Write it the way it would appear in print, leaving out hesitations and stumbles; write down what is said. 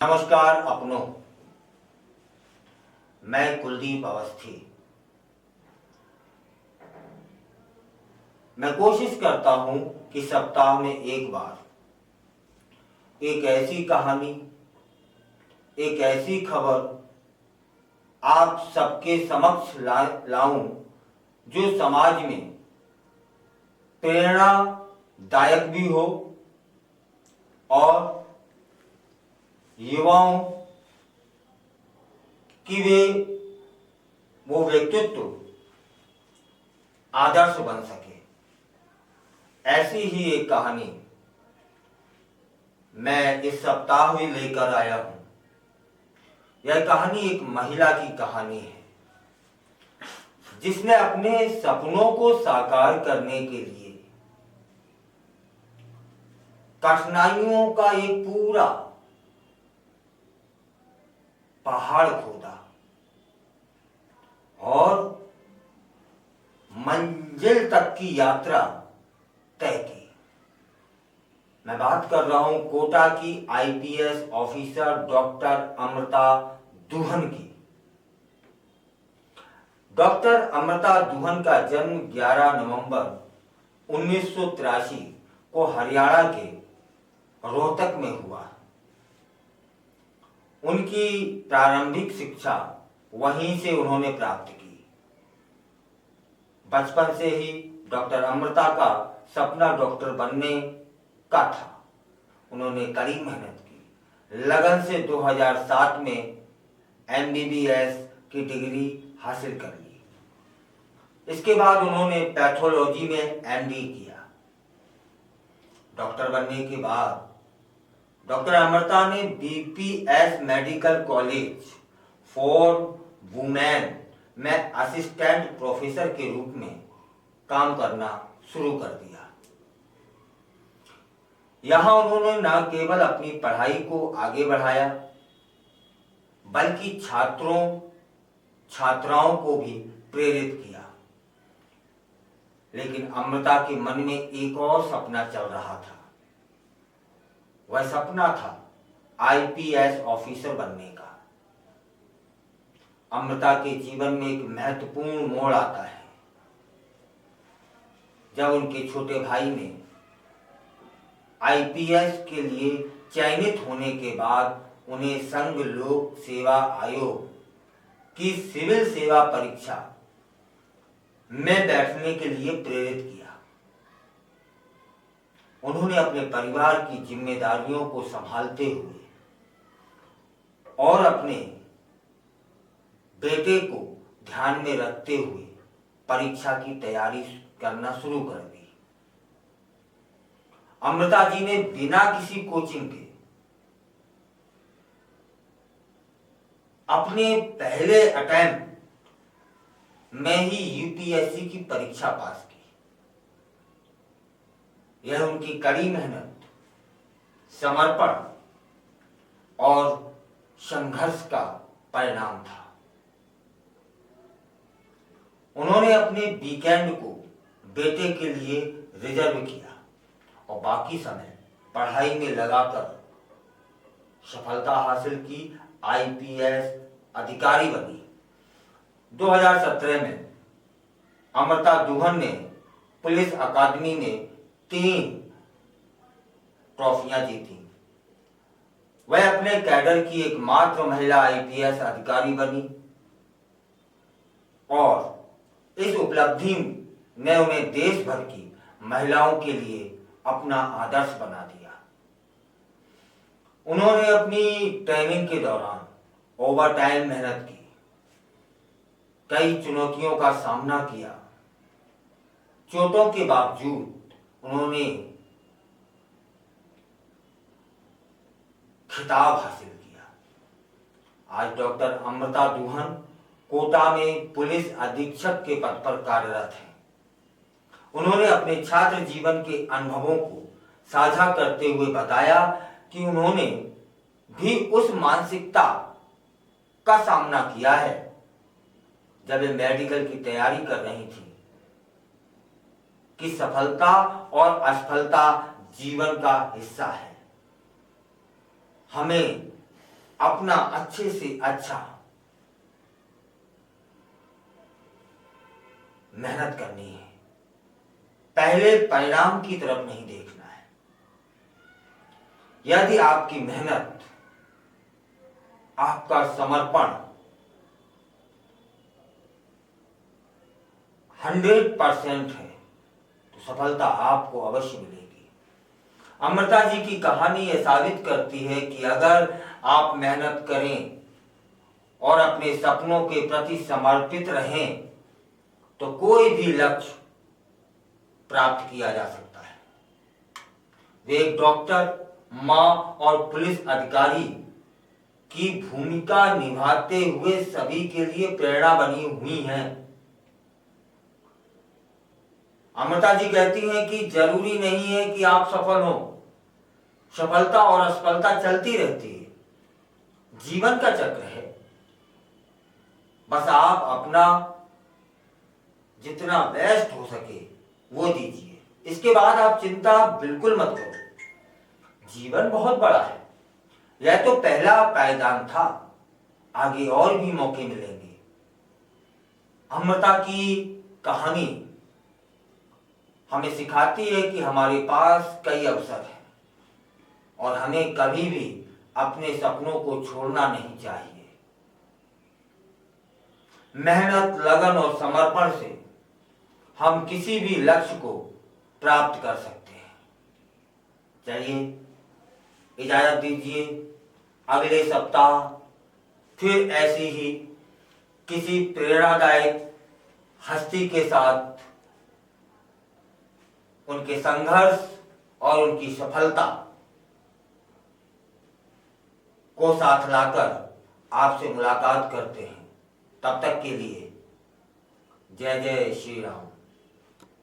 नमस्कार अपनों, मैं कुलदीप अवस्थी। मैं कोशिश करता हूं कि सप्ताह में एक बार एक ऐसी कहानी, एक ऐसी खबर आप सबके समक्ष लाऊं जो समाज में प्रेरणादायक भी हो और युवाओं की वो व्यक्तित्व आदर्श बन सके। ऐसी ही एक कहानी मैं इस सप्ताह में लेकर आया हूं। यह कहानी एक महिला की कहानी है जिसने अपने सपनों को साकार करने के लिए कठिनाइयों का एक पूरा पहाड़ खोदा और मंजिल तक की यात्रा तय की। मैं बात कर रहा हूं कोटा की IPS officer doctor Amrita Duhan की। डॉक्टर अमृता दुहन का जन्म 11 नवंबर 1983 को हरियाणा के रोहतक में हुआ। उनकी प्रारंभिक शिक्षा वहीं से उन्होंने प्राप्त की। बचपन से ही डॉक्टर अमृता का सपना डॉक्टर बनने का था। उन्होंने कड़ी मेहनत की, लगन से 2007 में एमबीबीएस की डिग्री हासिल कर ली। इसके बाद उन्होंने पैथोलॉजी में एमडी किया। डॉक्टर बनने के बाद डॉक्टर अमृता ने BPS medical college for women में असिस्टेंट प्रोफेसर के रूप में काम करना शुरू कर दिया। यहां उन्होंने न केवल अपनी पढ़ाई को आगे बढ़ाया बल्कि छात्राओं को भी प्रेरित किया। लेकिन अमृता के मन में एक और सपना चल रहा था। वह सपना था आईपीएस ऑफिसर बनने का। अमृता के जीवन में एक महत्वपूर्ण मोड़ आता है जब उनके छोटे भाई ने आईपीएस के लिए चयनित होने के बाद उन्हें संघ लोक सेवा आयोग की सिविल सेवा परीक्षा में बैठने के लिए प्रेरित किया। उन्होंने अपने परिवार की जिम्मेदारियों को संभालते हुए और अपने बेटे को ध्यान में रखते हुए परीक्षा की तैयारी करना शुरू कर दी। अमृता जी ने बिना किसी कोचिंग के अपने पहले अटेम्प्ट में ही यूपीएससी की परीक्षा पास की। यह उनकी कड़ी मेहनत, समर्पण और संघर्ष का परिणाम था। उन्होंने अपने वीकेंड को बेटे के लिए रिजर्व किया और बाकी समय पढ़ाई में लगाकर सफलता हासिल की। आईपीएस अधिकारी बनी। 2017 में अमृता दुहन ने पुलिस अकादमी में 3 ट्रॉफियां जीती। वह अपने कैडर की एकमात्र महिला आईपीएस अधिकारी बनी और इस उपलब्धि ने उन्हें देश भर की महिलाओं के लिए अपना आदर्श बना दिया। उन्होंने अपनी ट्रेनिंग के दौरान ओवरटाइम मेहनत की, कई चुनौतियों का सामना किया। चोटों के बावजूद उन्होंने खिताब हासिल किया। आज डॉक्टर अमृता दुहन कोटा में पुलिस अधीक्षक के पद पर कार्यरत हैं। उन्होंने अपने छात्र जीवन के अनुभवों को साझा करते हुए बताया कि उन्होंने भी उस मानसिकता का सामना किया है जब वे मेडिकल की तैयारी कर रही थी कि सफलता और असफलता जीवन का हिस्सा है। हमें अपना अच्छे से अच्छा मेहनत करनी है। पहले परिणाम की तरफ नहीं देखना है। यदि आपकी मेहनत, आपका समर्पण 100% है तो सफलता आपको अवश्य मिलेगी। अमृता जी की कहानी यह साबित करती है कि अगर आप मेहनत करें और अपने सपनों के प्रति समर्पित रहें तो कोई भी लक्ष्य प्राप्त किया जा सकता है। वे एक डॉक्टर, मां और पुलिस अधिकारी की भूमिका निभाते हुए सभी के लिए प्रेरणा बनी हुई हैं। अमृता जी कहती हैं कि जरूरी नहीं है कि आप सफल हो, सफलता और असफलता चलती रहती है, जीवन का चक्र है। बस आप अपना जितना बेस्ट हो सके वो दीजिए। इसके बाद आप चिंता बिल्कुल मत करो। जीवन बहुत बड़ा है। यह तो पहला पायदान था, आगे और भी मौके मिलेंगे। अमृता की कहानी हमें सिखाती है कि हमारे पास कई अवसर हैं और हमें कभी भी अपने सपनों को छोड़ना नहीं चाहिए। मेहनत, लगन और समर्पण से हम किसी भी लक्ष्य को प्राप्त कर सकते हैं। चलिए इजाजत दीजिए, अगले सप्ताह फिर ऐसी ही किसी प्रेरणादायक हस्ती के साथ उनके संघर्ष और उनकी सफलता को साथ लाकर आपसे मुलाकात करते हैं। तब तक के लिए जय जय श्री राम।